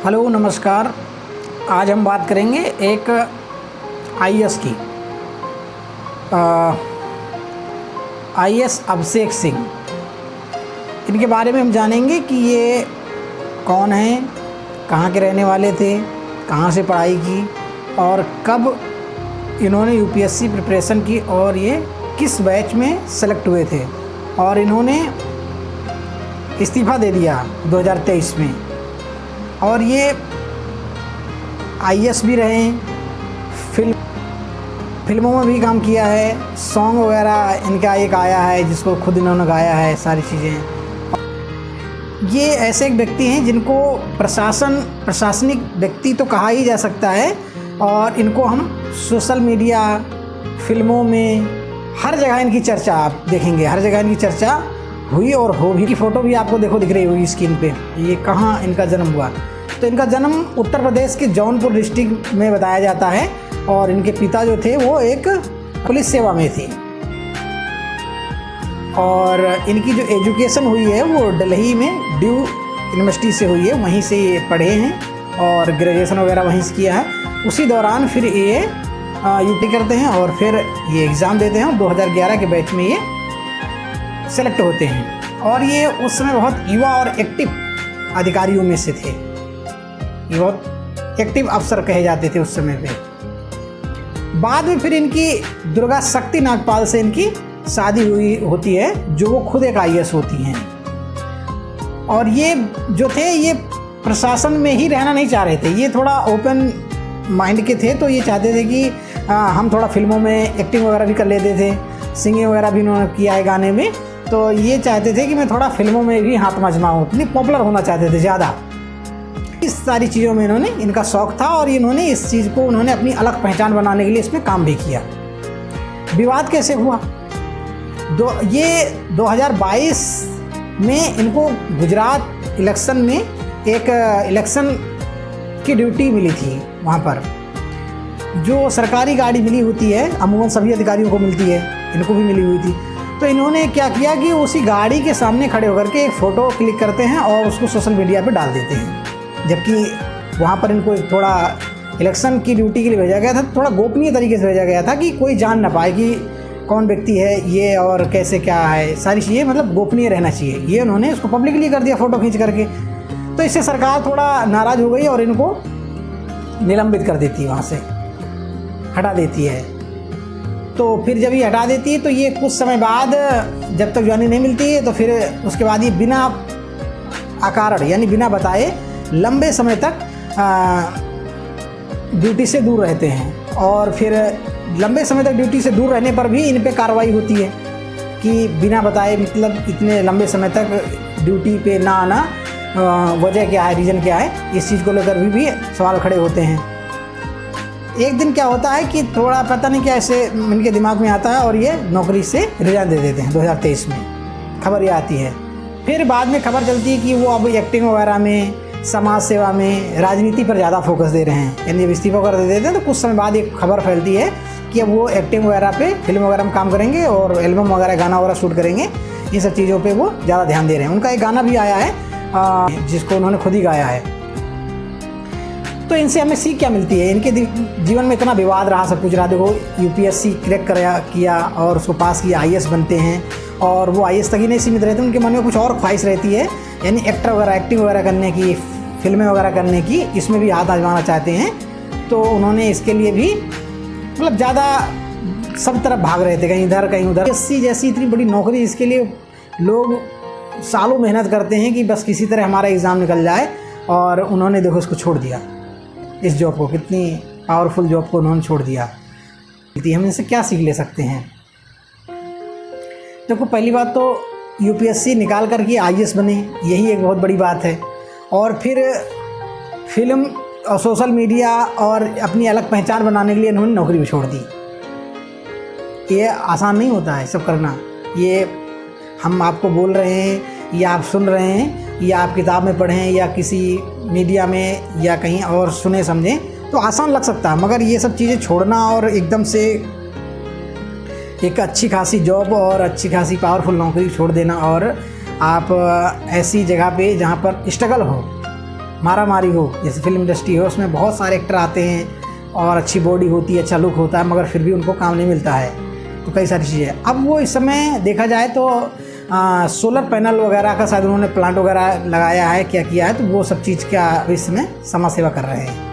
Hello नमस्कार। आज हम बात करेंगे एक आईएएस की। आईएएस अभिषेक सिंह, इनके बारे में हम जानेंगे कि ये कौन हैं, कहाँ के रहने वाले थे, कहाँ से पढ़ाई की और कब इन्होंने यूपीएससी प्रिपरेशन की और ये किस बैच में सेलेक्ट हुए थे। और इन्होंने इस्तीफ़ा दे दिया 2023 में। और ये आईएएस भी रहे हैं, फिल्मों में भी काम किया है, सॉन्ग वगैरह इनका एक आया है जिसको खुद इन्होंने गाया है, सारी चीज़ें। ये ऐसे एक व्यक्ति हैं जिनको प्रशासनिक व्यक्ति तो कहा ही जा सकता है। और इनको हम सोशल मीडिया, फिल्मों में, हर जगह इनकी चर्चा आप देखेंगे, हर जगह इनकी चर्चा हुई और हो भी। की फ़ोटो भी आपको दिख रही होगी स्क्रीन पे। ये कहाँ इनका जन्म हुआ, तो इनका जन्म उत्तर प्रदेश के जौनपुर डिस्ट्रिक्ट में बताया जाता है। और इनके पिता जो थे वो एक पुलिस सेवा में थे। और इनकी जो एजुकेशन हुई है वो दिल्ली में ड्यू यूनिवर्सिटी से हुई है, वहीं से ये पढ़े हैं और ग्रेजुएशन वगैरह वहीं से किया है। उसी दौरान फिर ये यूपी करते हैं और फिर ये एग्ज़ाम देते हैं और 2011 के बैच में ये सेलेक्ट होते हैं। और ये उस समय बहुत युवा और एक्टिव अधिकारियों में से थे। ये बहुत एक्टिव अफसर कहे जाते थे उस समय पे। बाद में फिर इनकी दुर्गा शक्ति नागपाल से इनकी शादी होती है, जो वो खुद एक आईएएस होती हैं। और ये जो थे ये प्रशासन में ही रहना नहीं चाह रहे थे, ये थोड़ा ओपन माइंड के थे। तो ये चाहते थे कि हम थोड़ा फिल्मों में एक्टिंग वगैरह भी कर लेते थे, सिंगिंग वगैरह भी इन्होंने किया है गाने में। तो ये चाहते थे कि मैं थोड़ा फिल्मों में भी हाथ आजमाऊँ, इतनी पॉपुलर होना चाहते थे ज़्यादा। इस सारी चीज़ों में इनका शौक़ था और इन्होंने इस चीज़ को उन्होंने अलग पहचान बनाने के लिए इसमें काम भी किया। विवाद कैसे हुआ? ये 2022 में इनको गुजरात इलेक्शन में एक इलेक्शन की ड्यूटी मिली थी। वहाँ पर जो सरकारी गाड़ी मिली होती है, अमूमन सभी अधिकारियों को मिलती है, इनको भी मिली हुई थी। तो इन्होंने क्या किया कि उसी गाड़ी के सामने खड़े होकर के एक फ़ोटो क्लिक करते हैं और उसको सोशल मीडिया पे डाल देते हैं। जबकि वहाँ पर इनको थोड़ा इलेक्शन की ड्यूटी के लिए भेजा गया था, थोड़ा गोपनीय तरीके से भेजा गया था कि कोई जान ना पाए कि कौन व्यक्ति है ये और कैसे क्या है, सारी चीज़ें गोपनीय रहना चाहिए। ये उन्होंने उसको पब्लिकली कर दिया फ़ोटो खींच करके। तो इससे सरकार थोड़ा नाराज़ हो गई और इनको निलंबित कर देती है, वहाँ से हटा देती है। तो फिर जब ये हटा देती है तो ये कुछ समय बाद जब तक ज्वाइनिंग नहीं मिलती है तो फिर उसके बाद ये बिना अकारण यानी बिना बताए लंबे समय तक ड्यूटी से दूर रहते हैं। और फिर लंबे समय तक ड्यूटी से दूर रहने पर भी इन पे कार्रवाई होती है कि बिना बताए, मतलब इतने लंबे समय तक ड्यूटी पे ना आना, वजह क्या है, रीज़न क्या है, इस चीज़ को लेकर भी सवाल खड़े होते हैं। एक दिन क्या होता है कि थोड़ा पता नहीं क्या ऐसे इनके दिमाग में आता है और ये नौकरी से रिजाइन दे देते हैं। 2023 में खबर ये आती है। फिर बाद में खबर चलती है कि वो अब एक्टिंग वगैरह में, समाज सेवा में, राजनीति पर ज़्यादा फोकस दे रहे हैं, यानी जब इस्तीफा वगैरह दे देते हैं तो कुछ समय बाद एक खबर फैलती है कि अब वो एक्टिंग वगैरह पे, फिल्म वगैरह में काम करेंगे और एल्बम वगैरह, गाना वगैरह शूट करेंगे। इन सब चीज़ों पे वो ज़्यादा ध्यान दे रहे हैं। उनका एक गाना भी आया है जिसको उन्होंने खुद ही गाया है। तो इनसे हमें सीख क्या मिलती है? इनके जीवन में इतना विवाद रहा, सब कुछ रहा। देखो, यूपीएससी क्रैक किया और उसको पास किया, आईएएस बनते हैं। और वो आईएएस तक ही नहीं सीमित रहते, उनके मन में कुछ और ख्वाहिश रहती है, यानी एक्टर वगैरह, एक्टिंग वगैरह करने की, फिल्में वगैरह करने की, इसमें भी हाथ आजमाना चाहते हैं। तो उन्होंने इसके लिए भी ज़्यादा सब तरफ भाग रहे थे, कहीं इधर कहीं उधर। यूपीएससी जैसी इतनी बड़ी नौकरी, इसके लिए लोग सालों मेहनत करते हैं कि बस किसी तरह हमारा एग्ज़ाम निकल जाए। और उन्होंने देखो इसको छोड़ दिया, इस जॉब को, कितनी पावरफुल जॉब को उन्होंने छोड़ दिया। हम इनसे क्या सीख ले सकते हैं? देखो, पहली बात तो यूपीएससी निकाल कर के आईएएस बने, यही एक बहुत बड़ी बात है। और फिर फिल्म और सोशल मीडिया और अपनी अलग पहचान बनाने के लिए इन्होंने नौकरी भी छोड़ दी। ये आसान नहीं होता है सब करना। ये हम आपको बोल रहे हैं या आप सुन रहे हैं या आप किताब में पढ़ें या किसी मीडिया में या कहीं और सुने समझें तो आसान लग सकता है, मगर ये सब चीज़ें छोड़ना और एकदम से एक अच्छी खासी जॉब और अच्छी खासी पावरफुल नौकरी छोड़ देना और आप ऐसी जगह पे जहाँ पर स्ट्रगल हो, मारा मारी हो, जैसे फिल्म इंडस्ट्री है उसमें बहुत सारे एक्टर आते हैं और अच्छी बॉडी होती है, अच्छा लुक होता है, मगर फिर भी उनको काम नहीं मिलता है। तो कई सारी चीज़ें अब वो इस समय देखा जाए तो सोलर पैनल वगैरह का शायद उन्होंने प्लांट वगैरह लगाया है, क्या किया है, तो वो सब चीज़ का इस समय समाज सेवा कर रहे हैं।